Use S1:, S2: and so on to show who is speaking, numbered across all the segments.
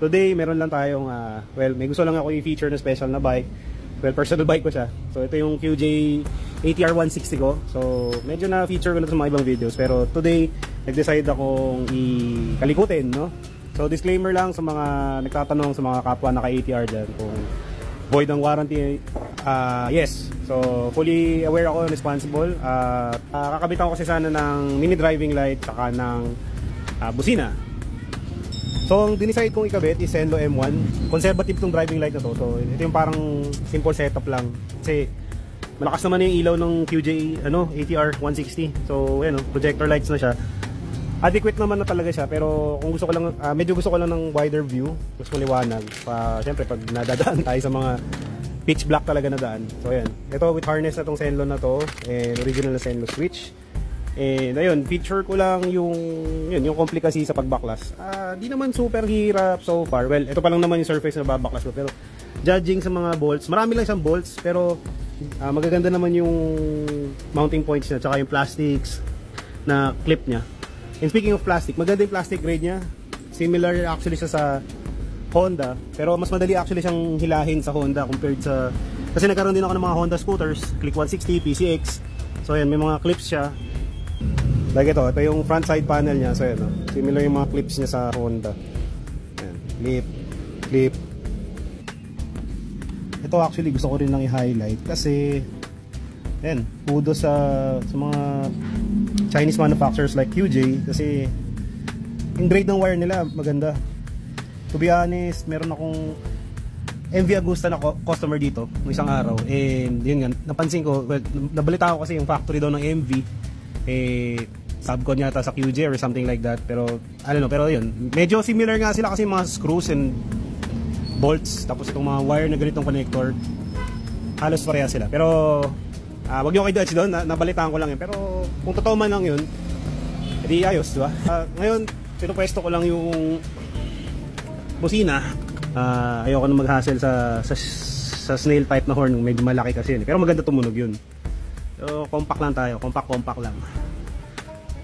S1: Today, meron lang tayong, well, may gusto lang ako i-feature na special na bike. Well, personal bike ko siya. So, ito yung QJ ATR 160 ko. So, medyo na-feature ko na sa mga ibang videos. Pero today, nag-decide akong i-kalikutin, no? So, disclaimer lang sa mga nagtatanong sa mga kapwa naka-ATR dyan kung void ang warranty. Yes. So, fully aware ako, responsible. Kakabitan ko kasi sana ng mini driving light saka ng busina. So, ang dinicide kong ikabit is Zenlo M1. Conservative tong driving light na to. So, ito yung parang simple setup lang. Kasi, malakas naman yung ilaw ng QJ ATR 160. So, projector lights na siya. Adequate naman na talaga siya. Pero, kung gusto ko lang, medyo gusto ko lang ng wider view. Gusto ko liwanag. Siyempre, pag nadadaan tayo sa mga pitch black talaga na daan. So, ayan. Ito with harness na tong Zenlo na to. And original na Zenlo switch. And ayun, feature ko lang yung komplikasi sa pagbaklas. Di naman super hirap so far. Well, ito pa lang naman yung surface na babaklas ko. Pero judging sa mga bolts, marami lang siyang bolts. Pero magaganda naman yung mounting points niya. Tsaka yung plastics na clip niya. And speaking of plastic, maganda yung plastic grade niya. Similar actually siya sa Honda. Pero mas madali actually siyang hilahin sa Honda compared sa... Kasi nagkaroon din ako ng mga Honda scooters. Click 160, PCX. So ayan, may mga clips siya. Like ito yung front side panel niya. So yan, similar yung mga clips niya sa Honda. Ayan, clip. Ito actually gusto ko rin lang i-highlight kasi yan, kudos sa mga Chinese manufacturers like QJ kasi yung grade ng wire nila maganda. To be honest, meron akong MV Agusta na customer dito ng isang araw, and yun nga, napansin ko, well, nabalita ko kasi yung factory daw ng MV subcon yata sa QJ or something like that, pero I don't know, pero yun, medyo similar nga sila kasi mga screws and bolts, tapos itong mga wire na ganitong connector halos pareha sila, pero wag nyo kayo dodge doon, nabalitaan ko lang yun, pero kung totoo man lang yun, edi ayos, diba? Ngayon, pinupwesto ko lang yung busina. Ayoko na mag-hassle sa snail type na horn, medyo malaki kasi yun, pero maganda tumunog yun. So, compact lang tayo, compact lang.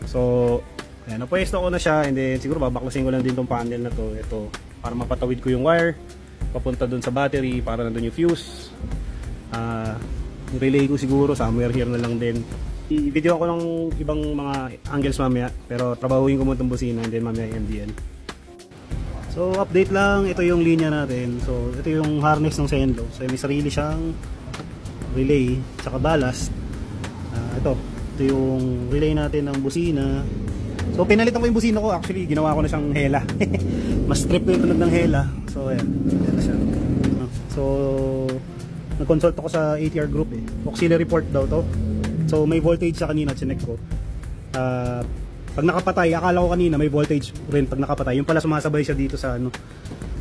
S1: So, ayan, napwesto ko na siya, and then siguro babaklasin ko lang din tong panel na to. Ito, para mapatawid ko yung wire papunta dun sa battery, para nandun yung fuse. Yung relay ko siguro somewhere here na lang din. I-video ko ng ibang mga angles mamaya, pero trabahuin ko muna itong busina, and then mamaya MDL. So, update lang, ito yung linya natin. So, ito yung harness ng Zenlo. So, may sarili siyang relay, saka ballast. Ito yung relay natin ng busina. So, pinalitan ko yung busina ko. Actually, ginawa ko na siyang hela. Mas strip ko yung tunog ng hela. So, ayan. Ayan na siya. So, nag-consult ako sa ATR group auxiliary port daw to. So, may voltage sa kanina, chinek ko. Pag nakapatay, akala ko kanina may voltage rin pag nakapatay. Yung pala sumasabay siya dito sa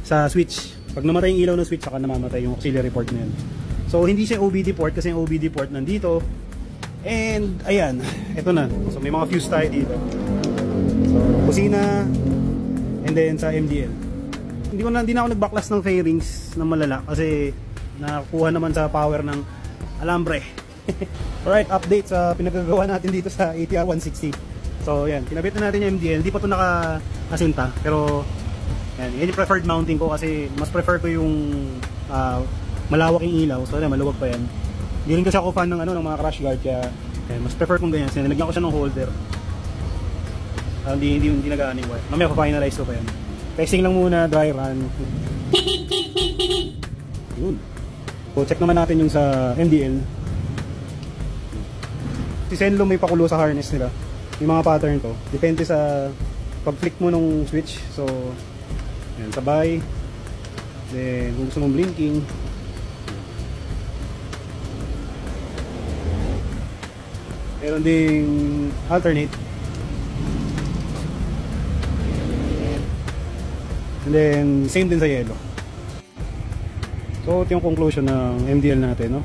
S1: sa switch. Pag namatay yung ilaw ng switch, saka namamatay yung auxiliary port na yun. So, hindi siya OBD port kasi yung OBD port nandito. And ayan, ito na. So may mga fuse tayo dito. So busina, and then sa MDL. Hindi na ako nagbaklas ng fairings na malala kasi nakakuha naman sa power ng alambre. Alright, update sa pinagagawa natin dito sa ATR 160. So ayan, kinabit na natin yung MDL. Hindi pa ito naka-asinta, pero yan yung preferred mounting ko kasi mas prefer ko yung malawak yung ilaw. So ayan, maluwag pa yan. Hindi rin kasi ako fan ng ng mga crash guard, kaya mas prefer kong ganyan. Nilagyan ko siya ng holder. Hindi nagaan yung wire. Mamaya pa-finalize ko pa yan. Testing lang muna, dry run. Yun. So check naman natin yung sa MDL. Si Zenlo may pakulo sa harness nila. Yung mga pattern to. Depende sa pag-flick mo nung switch. So, yan, sabay. Then, kung gusto mong blinking, meron ding alternate. And then same din sa yellow. So ito yung conclusion ng MDL natin, no?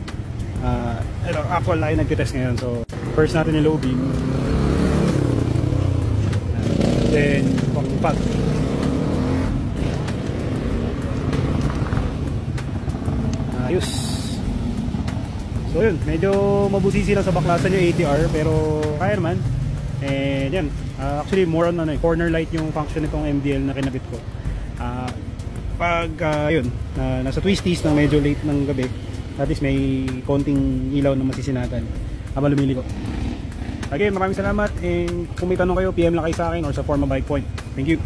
S1: Actual line nagtitest ngayon. So first natin yung low beam, then pag ayos. So yun, medyo mabusisi lang sa baklasan yung ATR, pero kaya naman. And yan, actually more on corner light yung function nitong MDL na kinabit ko. pag yun, nasa twisties na medyo late ng gabi, at least may konting ilaw na masisinatan habang lumiligo. Again, maraming salamat, and kung may tanong kayo, PM lang kayo sa akin or sa Forma Bike Point. Thank you.